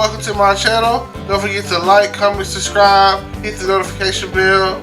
welcome to my channel. Don't forget to like, comment, subscribe, hit the notification bell,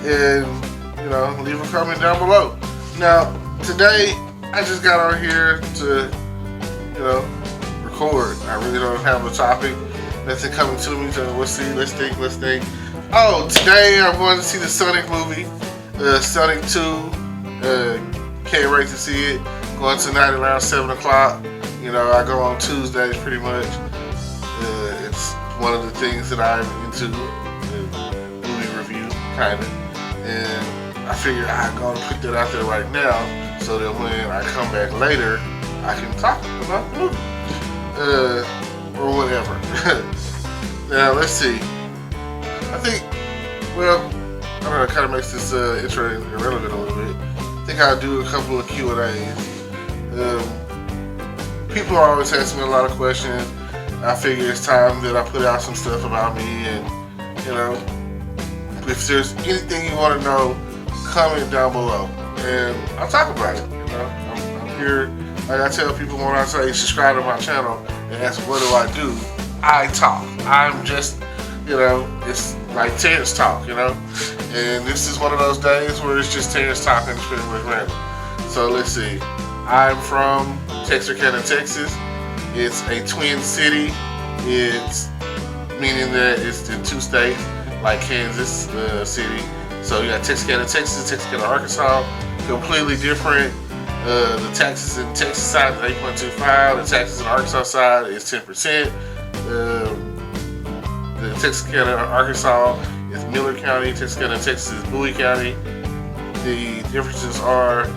and leave a comment down below. Now, today I just got on here to record. I really don't have a topic. Nothing coming to me. So let's see. Let's think. Oh, today I'm going to see the Sonic movie, Sonic 2. Can't wait to see it. Going tonight around 7 o'clock. I go on Tuesdays pretty much. It's one of the things that I'm into, movie review, kind of. And I figured I'm going to put that out there right now so that when I come back later, I can talk about the movie. Or whatever. Now, let's see. I think, I don't know, it kind of makes this intro irrelevant a little bit. I think I'll do a couple of Q&As. People are always asking me a lot of questions. I figure it's time that I put out some stuff about me, and if there's anything you want to know, comment down below, and I'll talk about it. I'm here, like I tell people when I say subscribe to my channel and ask what do I do, I talk. I'm just, it's like Terrence talk, and this is one of those days where it's just Terrence talking, it's pretty much random. So let's see. I'm from Texarkkana, Texas. It's a twin city. It's meaning that it's in two states, like Kansas City. So you got Texarkkana, Texas, Texarkkana, Arkansas. Completely different. The taxes in Texas side is 8.25. The taxes in Arkansas side is 10%. The Texarkkana, Arkansas is Miller County. Texarkkana, Texas is Bowie County. The differences are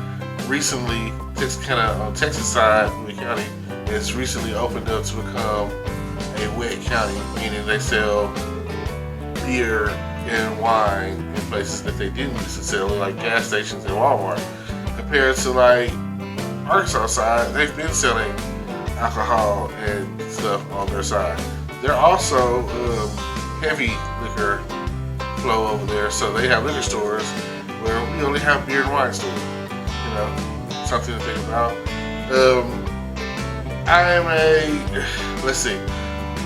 recently Texarkkana on Texas side, Bowie County, has recently opened up to become a wet county, meaning they sell beer and wine in places that they didn't used to sell, like gas stations and Walmart. Compared to like Arkansas side, they've been selling alcohol and stuff on their side. They're also heavy liquor flow over there, so they have liquor stores where we only have beer and wine stores. Something to think about. I am let's see,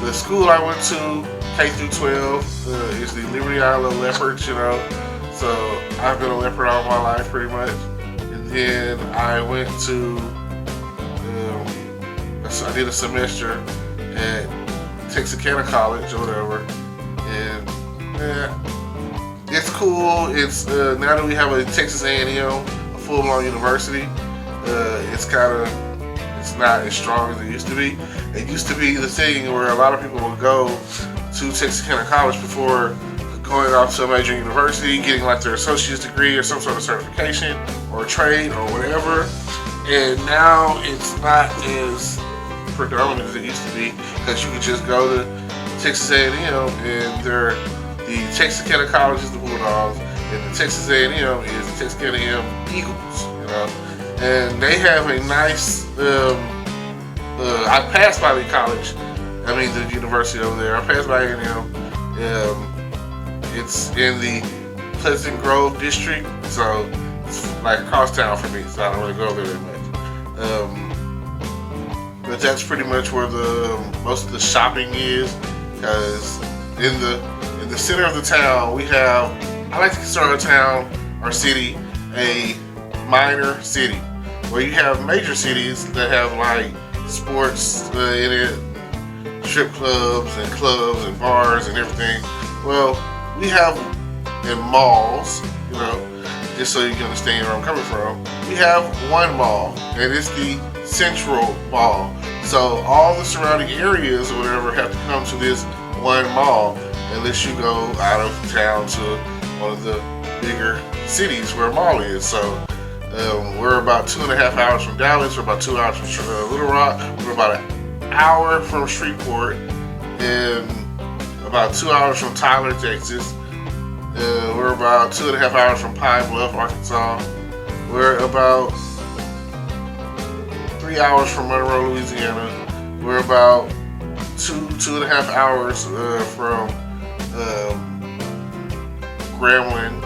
the school I went to, K through 12, is the Liberty Island Leopards, so I've been a leopard all my life pretty much. And then I went to, I did a semester at Texarkkana College or whatever, and it's cool. It's now that we have a Texas A&M, full-blown university, it's not as strong as it used to be. It used to be the thing where a lot of people would go to Texarkkana College before going off to a major university, getting like their associate's degree or some sort of certification or trade or whatever. And now it's not as predominant as it used to be, because you could just go to Texas A&M and the Texarkkana College is the Bulldogs, and the Texas A&M is the Texarkkana A&M Eagles, and they have a nice. I passed by the college, the university over there. I passed by A&M. It's in the Pleasant Grove district, so it's like across town for me. So I don't really go over there that much. But that's pretty much where most of the shopping is, because in the center of the town we have. I like to consider our town, our city, a minor city, where you have major cities that have like sports in it, strip clubs and bars and everything. Well, we have in malls, just so you can understand where I'm coming from, we have one mall, and it's the Central Mall. So all the surrounding areas or whatever have to come to this one mall, unless you go out of town to one of the bigger cities where a mall is. So we're about 2.5 hours from Dallas, we're about 2 hours from Little Rock, we're about an hour from Shreveport, and about 2 hours from Tyler, Texas. We're about 2.5 hours from Pine Bluff, Arkansas. We're about 3 hours from Monroe, Louisiana. We're about 2.5 hours from Grambling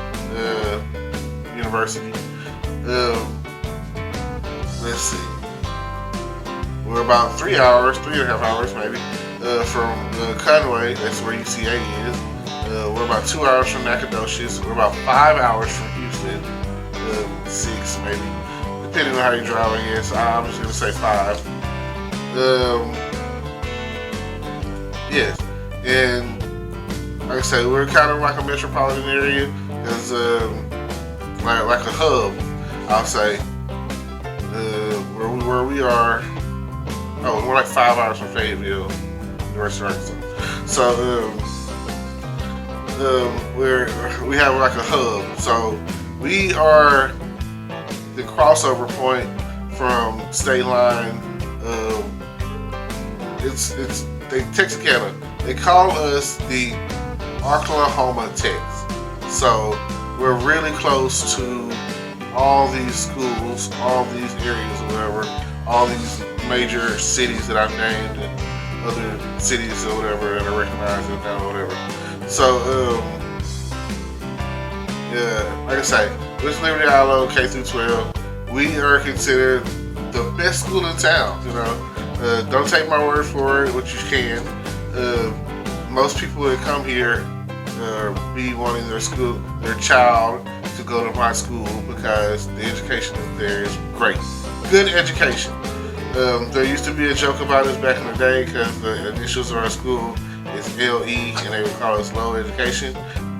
University. Let's see. We're about 3 hours, 3.5 hours maybe, from Conway, that's where UCA is. We're about 2 hours from Nacogdoches. We're about 5 hours from Houston, 6 maybe, depending on how you drive, I guess. I'm just gonna say 5. Yes, and like I say, we're kind of like a metropolitan area, because like a hub, I'll say. Where we are, we're like 5 hours from Fayetteville, University of Arkansas. So we have like a hub. So we are the crossover point from state line. It's Texarkkana. They call us the Oklahoma Tex. So we're really close to all these schools, all these areas or whatever, all these major cities that I've named, and other cities or whatever that are recognized in town or whatever. So yeah, like I say, West Liberty Islo K through 12, we are considered the best school in town. You know, don't take my word for it, but you can. Most people that come here be wanting their child to go to my school, because the education there is great. Good education. There used to be a joke about us back in the day, because the initials of our school is LE, and they would call us low education,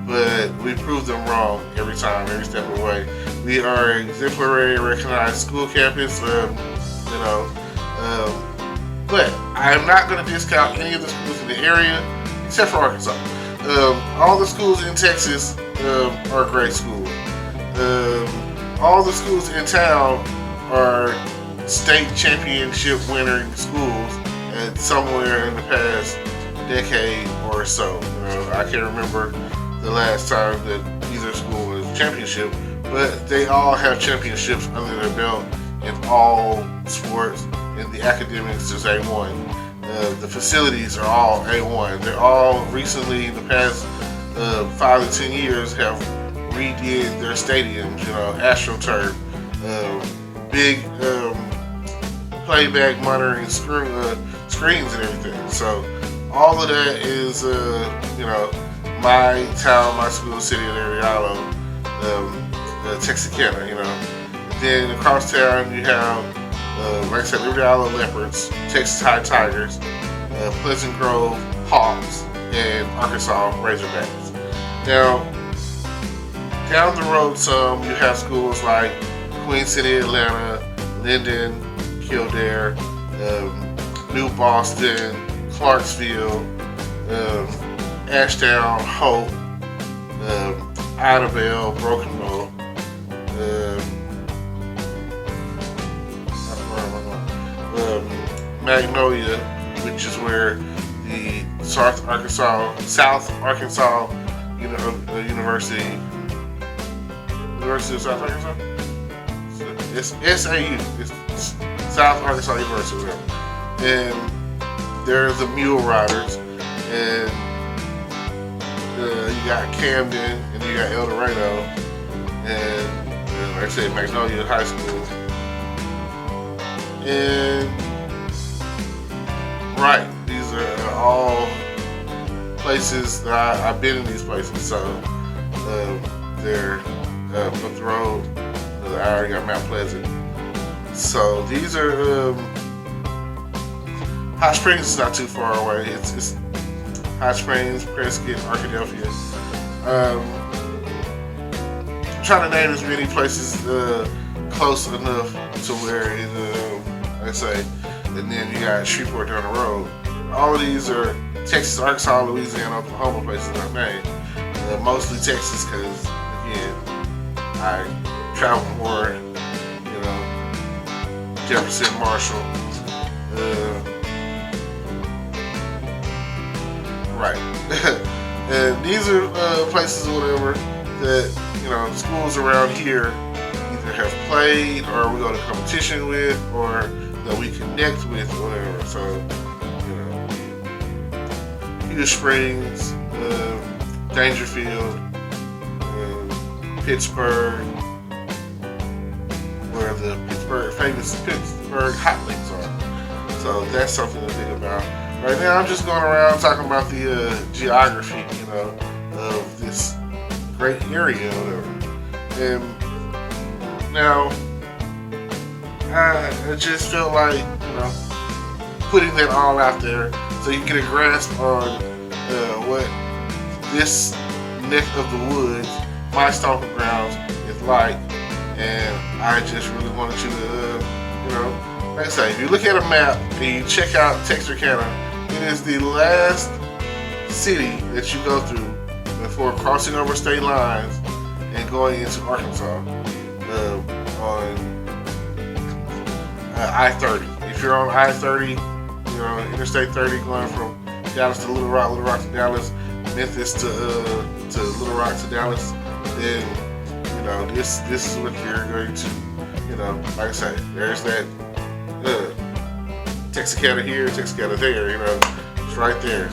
but we proved them wrong every time, every step of the way. We are an exemplary recognized school campus, but I am not going to discount any of the schools in the area, except for Arkansas. All the schools in Texas are great schools. All the schools in town are state championship winning schools at somewhere in the past decade or so. You know, I can't remember the last time that either school was championship, but they all have championships under their belt in all sports, and the academics is A1. The facilities are all A1. They're all recently, in the past 5 to 10 years, have redid their stadiums. You know, AstroTurf, big playback monitoring screens and everything. So all of that is, my town, my school, city of Liberty Islo, Texarkkana. You know, and then across town you have, like I said, Liberty Islo Leopards, Texas High Tigers, Pleasant Grove Hawks, and Arkansas Razorbacks. Now, down the road some, you have schools like Queen City, Atlanta, Linden, Kildare, New Boston, Clarksville, Ashdown, Hope, Idabel, Broken Bow, Magnolia, which is where the South Arkansas University of South Arkansas? It's SAU, it's South Arkansas University, whatever. And there's the Mule Riders, and you got Camden, and you got El Dorado, and like I said, Magnolia High School. And right, these are all places that I've been in these places. So they're up the road. I already got Mount Pleasant. So these are Hot Springs is not too far away. It's Hot Springs, Prescott, Arkadelphia. I'm trying to name as many places close enough to where it, like I say, and then you got Shreveport down the road. All of these are Texas, Arkansas, Louisiana, Oklahoma places I've named. Mostly Texas, because again, I travel more, Jefferson, Marshall. Right. And these are places or whatever that, schools around here either have played or we go to competition with or that we connect with or whatever. So, Peter Springs, Dangerfield, Pittsburgh, where the famous Pittsburgh hot links are. So that's something to think about. right now I'm just going around talking about the geography, you know, of this great area or whatever. And now I just felt like, you know, putting that all out there so you can get a grasp on what this neck of the woods, my stomping grounds, is like. And I just really wanted you to, you know, like I say, if you look at a map and you check out Texarkkana, it is the last city that you go through before crossing over state lines and going into Arkansas on I-30. If you're on I-30, you know, Interstate 30 going from Dallas to Little Rock, Little Rock to Dallas, Memphis to Little Rock to Dallas, then you know this is what you're going to, you know, like I say, there's that Texarkkana here, Texarkkana there, you know, it's right there.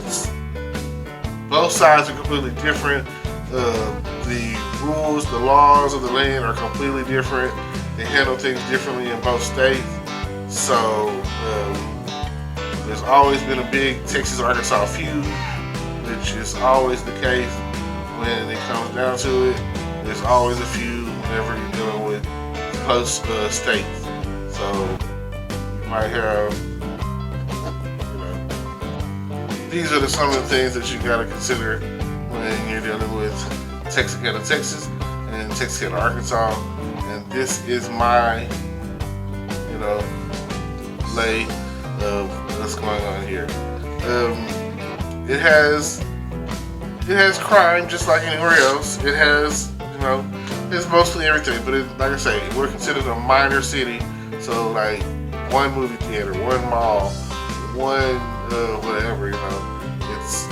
Both sides are completely different. The rules, the laws of the land are completely different. They handle things differently in both states. So there's always been a big Texas-Arkansas feud, which is always the case when it comes down to it. There's always a feud whenever you're dealing with close states. So you might have, you know, these are some of the things that you gotta consider when you're dealing with Texarkkana, Texas, and Texarkkana, Arkansas. And this is my, you know, lay of what's going on here. It has crime just like anywhere else. It has, you know, it's mostly everything. But like I say, we're considered a minor city. So like one movie theater, one mall, one whatever, you know. It's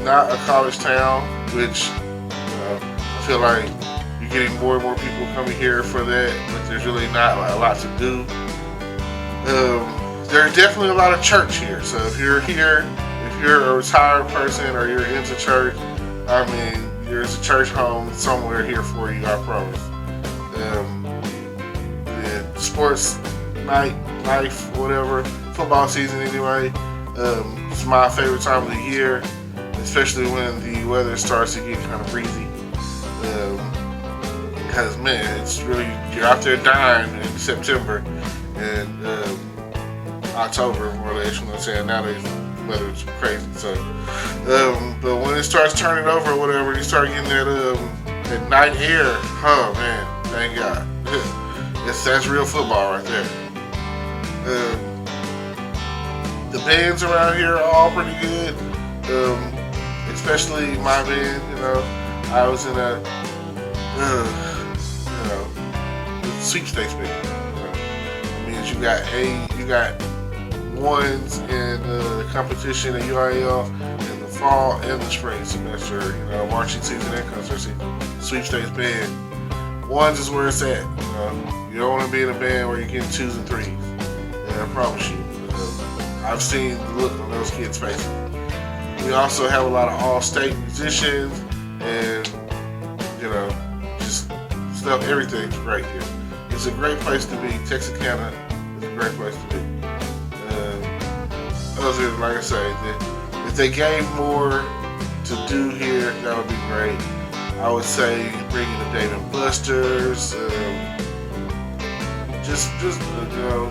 not a college town, which, you know, I feel like you're getting more and more people coming here for that, but there's really not a lot to do. There's definitely a lot of church here. So if you're here, if you're a retired person or you're into church, I mean, there's a church home somewhere here for you, I promise. The sports night, life, whatever, football season anyway, it's my favorite time of the year, especially when the weather starts to get kind of breezy. Because man, it's really, you're out there dying in September and October, more or less, you know what I'm saying? Nowadays the weather's crazy, so but when it starts turning over or whatever, you start getting that night air, oh man, thank God. That's real football right there. The bands around here are all pretty good, especially my band, you know. I was in a you know, sweepstakes band. That means you got ones in the competition at UIL in the fall and the spring semester, you know, marching season and concert season. Sweepstakes band. Ones is where it's at. You know, you don't want to be in a band where you're getting 2s and 3s. And I promise you, I've seen the look on those kids' faces. We also have a lot of all-state musicians, and you know, just stuff. Everything's great here. It's a great place to be. Texarkkana is a great place to be. Other than, like I say, if they gave more to do here, that would be great. I would say bringing the Dave and Buster's. Just you know,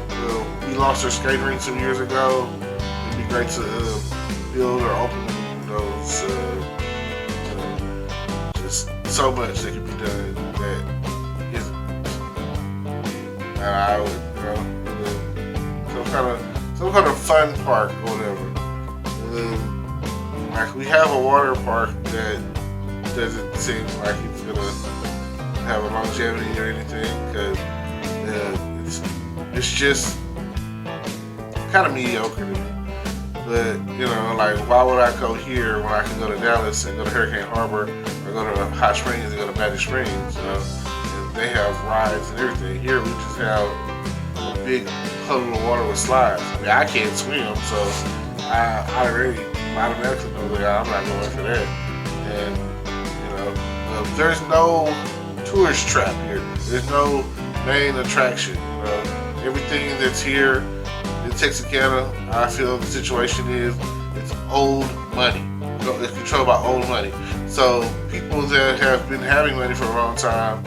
we lost our skate rink some years ago. It'd be great to build or open those. You know, just so much that could be done that isn't. And I would, you know, some kind of fun park or whatever. Like we have a water park that doesn't seem like it's gonna have a longevity or anything, because it's just kind of mediocre to me. But you know, like, why would I go here when I can go to Dallas and go to Hurricane Harbor, or go to Hot Springs and go to Magic Springs? You know, and they have rides and everything. Here we just have a big puddle of water with slides. I mean, I can't swim, so I already automatically know that I'm not going for that. And you know, there's no tourist trap here. There's no main attraction. You know, everything that's here in Texarkkana, I feel the situation is it's old money. It's controlled by old money. So people that have been having money for a long time,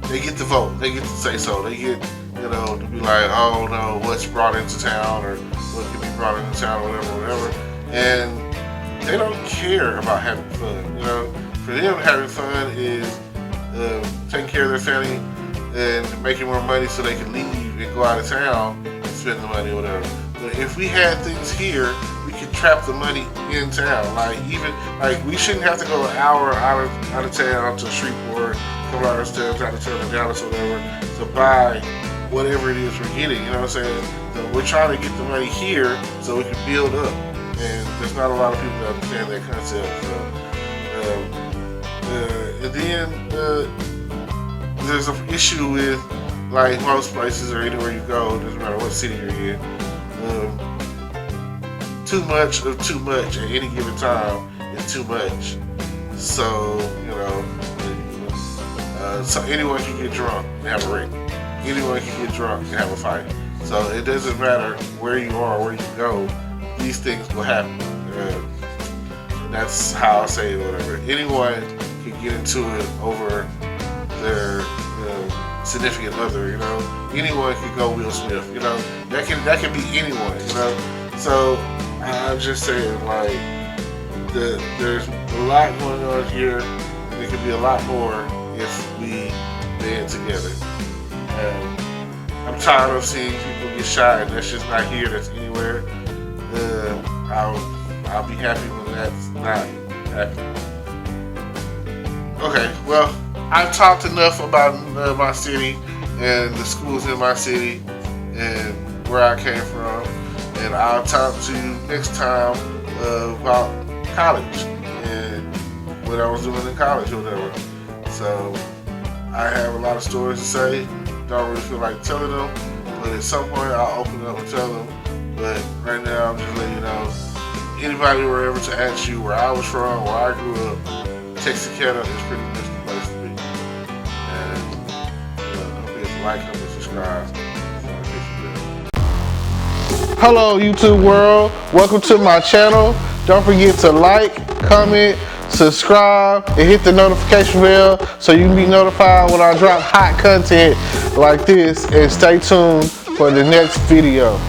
they get to vote. They get to say so. They get, you know, to be like, oh no, what's brought into town or what can be brought into town or whatever. And they don't care about having fun. You know, for them, having fun is taking care of their family and making more money so they can leave and go out of town and spend the money or whatever. But if we had things here, we could trap the money in town. Like we shouldn't have to go an hour out of town to Shreveport, come out of town, try to turn to Dallas or whatever to buy whatever it is we're getting. You know what I'm saying? So we're trying to get the money here so we can build up. And there's not a lot of people that understand that concept. So, and then there's an issue with, like most places or anywhere you go, doesn't matter what city you're in, too much of too much at any given time is too much. So, you know, so anyone can get drunk and have a wreck. Anyone can get drunk and have a fight. So it doesn't matter where you are, where you go, these things will happen. That's how I say it, whatever. Anyone can get into it over their significant other, you know. Anyone can go Will Smith, you know. That can be anyone, you know. So I'm just saying, like, there's a lot going on here. There could be a lot more if we band together. I'm tired of seeing people get shot, and that's just not here. That's anywhere. I'll be happy when that's not happening. Okay, well, I've talked enough about my city and the schools in my city and where I came from, and I'll talk to you next time about college and what I was doing in college or whatever. So I have a lot of stories to say. Don't really feel like telling them, but at some point I'll open up and tell them. But right now I'm just letting you know, if anybody were ever to ask you where I was from, where I grew up, Texarkkana is pretty much the place to be. And don't forget to like, comment, subscribe. Hello YouTube world, welcome to my channel. Don't forget to like, comment, subscribe, and hit the notification bell so you can be notified when I drop hot content like this, and stay tuned for the next video.